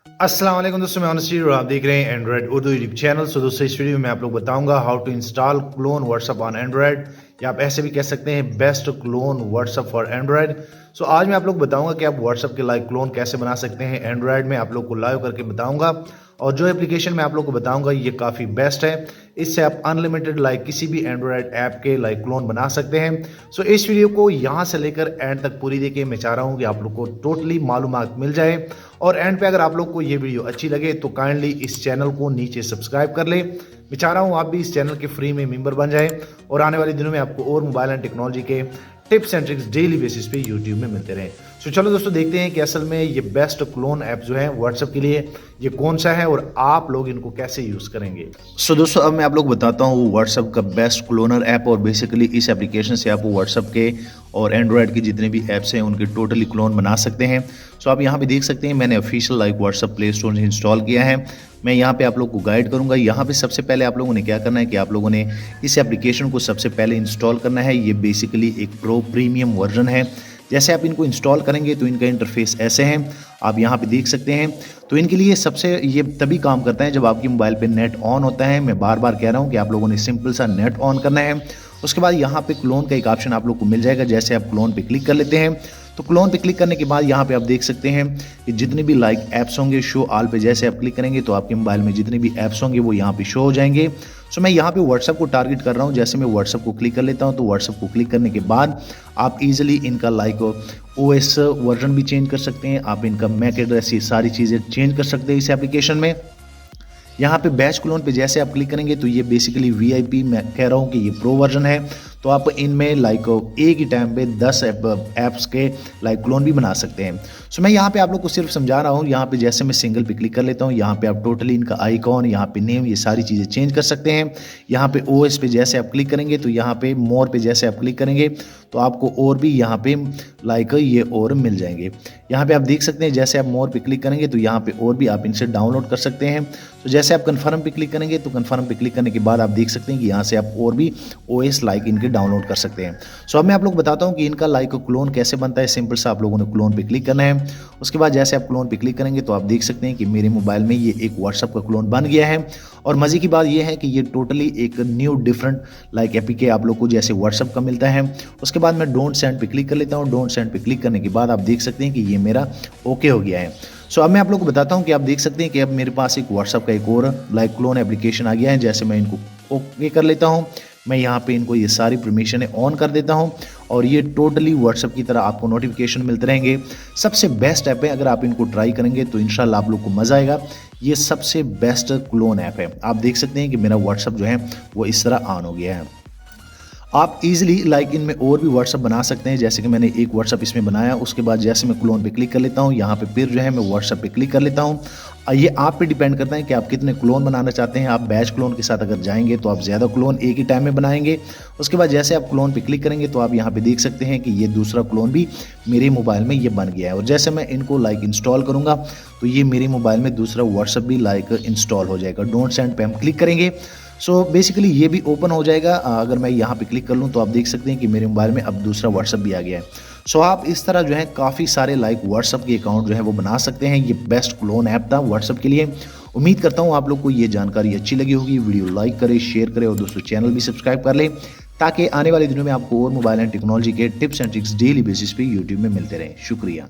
अस्सलाम वालेकुम दोस्तों, मैं ऑनेस्टी और आप देख रहे हैं Android Urdu YouTube channel. So दोस्तों, इस वीडियो में मैं आप लोग बताऊंगा how to install clone WhatsApp on Android, या आप ऐसे भी कह सकते हैं best clone WhatsApp for Android. So आज मैं आप लोग बताऊंगा कि आप व्हाट्सएप के लाइव क्लोन कैसे बना सकते हैं एंड्रॉइड में। आप लोग को लाइव करके बताऊंगा, और जो एप्लीकेशन मैं आप लोग को बताऊंगा ये काफ़ी बेस्ट है। इससे आप अनलिमिटेड लाइक किसी भी एंड्रॉइड ऐप के लाइक क्लोन बना सकते हैं। सो इस वीडियो को यहाँ से लेकर एंड तक पूरी देखिए। मैं चाह रहा हूँ कि आप लोग को टोटली मालूमात मिल जाए, और एंड पे अगर आप लोग को ये वीडियो अच्छी लगे तो काइंडली इस चैनल को नीचे सब्सक्राइब कर ले। मैं चाह रहा हूँ आप भी इस चैनल के फ्री में मेंबर बन जाए, और आने वाले दिनों में आपको और मोबाइल एंड टेक्नोलॉजी के tips and tricks daily basis पे यूट्यूब में मिलते रहें। तो चलो दोस्तों, देखते हैं कि असल में ये बेस्ट क्लोन ऐप जो है व्हाट्सएप के लिए ये कौन सा है और आप लोग इनको कैसे यूज करेंगे। सो दोस्तों, अब मैं आप लोग बताता हूँ व्हाट्सएप का बेस्ट क्लोनर ऐप, और बेसिकली इस एप्लीकेशन से आप व्हाट्सएप के और एंड्रॉयड के जितने भी ऐप्स हैं उनके टोटली क्लोन बना सकते हैं। सो आप यहाँ पे देख सकते हैं मैंने official like WhatsApp play store से इंस्टॉल किया है। मैं यहाँ पे आप लोग को गाइड करूंगा। यहाँ पे सबसे पहले आप लोगों ने क्या करना है कि आप लोगों ने इस एप्लीकेशन को सबसे पहले इंस्टॉल करना है। ये बेसिकली एक प्रो प्रीमियम वर्जन है। जैसे आप इनको इंस्टॉल करेंगे तो इनका इंटरफेस ऐसे हैं, आप यहाँ पे देख सकते हैं। तो इनके लिए सबसे ये तभी काम करता है जब आपकी मोबाइल पे नेट ऑन होता है। मैं बार बार कह रहा हूँ कि आप लोगों ने सिंपल सा नेट ऑन करना है। उसके बाद यहाँ पे क्लोन का एक ऑप्शन आप लोग को मिल जाएगा। जैसे आप क्लोन पे क्लिक कर लेते हैं तो क्लोन पे क्लिक करने के बाद यहाँ पे आप देख सकते हैं कि जितने भी लाइक ऐप्स होंगे शो ऑल पे जैसे आप क्लिक करेंगे तो आपके मोबाइल में जितने भी ऐप्स होंगे वो यहाँ पे शो हो जाएंगे। सो मैं यहाँ पे व्हाट्सएप को टारगेट कर रहा हूँ। जैसे मैं व्हाट्सएप को क्लिक कर लेता हूँ तो व्हाट्सएप को क्लिक करने के बाद आप इजीली इनका लाइक ओएस वर्जन भी चेंज कर सकते हैं। आप इनका मैक एड्रेस, ये सारी चीज़ें चेंज कर सकते हैं इस एप्लीकेशन में। यहाँ पे बैच क्लोन पे जैसे आप क्लिक करेंगे तो ये बेसिकली वीआईपी, मैं कह रहा हूँ कि ये प्रो वर्जन है। तो आप इनमें लाइक एक ही टाइम पे 10 ऐप्स के लाइक क्लोन भी बना सकते हैं। सो मैं यहाँ पे आप लोग को सिर्फ समझा रहा हूँ। यहाँ पे जैसे मैं सिंगल पे क्लिक कर लेता हूँ, यहाँ पे आप टोटली इनका आइकॉन, यहाँ पे नेम, ये सारी चीज़ें चेंज कर सकते हैं। यहाँ पे ओएस पे जैसे आप क्लिक करेंगे तो यहाँ पे मोर पे जैसे आप क्लिक करेंगे तो आपको और भी यहाँ पे लाइक ये और मिल जाएंगे। यहाँ पे आप देख सकते हैं जैसे आप मोर पे क्लिक करेंगे तो यहाँ पे और भी आप इनसे डाउनलोड कर सकते हैं। तो जैसे आप कन्फर्म पे क्लिक करेंगे तो कन्फर्म पे क्लिक करने के बाद आप देख सकते हैं कि यहाँ से आप और भी ओएस लाइक इनके डाउनलोड कर सकते हैं। सो अब मैं आप लोग बताता हूँ कि इनका लाइक क्लोन कैसे बनता है। सिंपल सा आप लोगों ने क्लोन पे क्लिक करना है। उसके बाद जैसे आप क्लोन पे क्लिक करेंगे तो आप देख सकते हैं कि मेरे मोबाइल में ये एक व्हाट्सएप का क्लोन बन गया है। और मजे की बात यह है कि ये टोटली एक न्यू डिफरेंट लाइक एपीके आप लोग को जैसे व्हाट्सएप का मिलता है। उसके बाद मैं डोंट सेंड पे क्लिक कर लेता हूँ। डोंट सेंड पे क्लिक करने के बाद आप देख सकते हैं कि ये मेरा ओके हो गया है। सो अब मैं आप लोग को बताता हूँ कि आप देख सकते हैं कि अब मेरे पास एक व्हाट्सएप का एक और लाइक क्लोन एप्लीकेशन आ गया है। जैसे मैं इनको ओके कर लेता हूँ, मैं यहाँ पे इनको ये सारी परमिशन ऑन कर देता हूँ, और ये टोटली व्हाट्सएप की तरह आपको नोटिफिकेशन मिलते रहेंगे। सबसे बेस्ट ऐप है, अगर आप इनको ट्राई करेंगे तो इंशाल्लाह आप लोग को मज़ा आएगा। ये सबसे बेस्ट क्लोन ऐप है। आप देख सकते हैं कि मेरा व्हाट्सएप जो है वो इस तरह ऑन हो गया है। आप इजीली लाइक इनमें और भी व्हाट्सअप बना सकते हैं। जैसे कि मैंने एक व्हाट्सअप इसमें बनाया, उसके बाद जैसे मैं क्लोन पे क्लिक कर लेता हूँ, यहाँ पे फिर जो है मैं व्हाट्सअप पे क्लिक कर लेता हूँ। ये आप पे डिपेंड करता है कि आप कितने क्लोन बनाना चाहते हैं। आप बैच क्लोन के साथ अगर जाएंगे तो आप ज़्यादा क्लोन एक ही टाइम में बनाएंगे। उसके बाद जैसे आप क्लोन पे क्लिक करेंगे तो आप यहाँ पे देख सकते हैं कि ये दूसरा क्लोन भी मेरे मोबाइल में ये बन गया है। और जैसे मैं इनको लाइक इंस्टॉल करूँगा तो ये मेरे मोबाइल में दूसरा व्हाट्सअप भी लाइक इंस्टॉल हो जाएगा। डोंट सेंड पे हम क्लिक करेंगे सो बेसिकली ये भी ओपन हो जाएगा। अगर मैं यहाँ पे क्लिक कर लूँ तो आप देख सकते हैं कि मेरे मोबाइल में अब दूसरा व्हाट्सअप भी आ गया है। सो आप इस तरह जो है काफ़ी सारे लाइक व्हाट्सअप के अकाउंट जो है वो बना सकते हैं। ये बेस्ट क्लोन ऐप था व्हाट्सअप के लिए। उम्मीद करता हूँ आप लोग को ये जानकारी अच्छी लगी होगी। वीडियो लाइक करें, शेयर करें, और दोस्तों चैनल भी सब्सक्राइब कर लें, ताकि आने वाले दिनों में आपको और मोबाइल एंड टेक्नोलॉजी के tips and tricks daily basis पे यूट्यूब में मिलते रहें। शुक्रिया।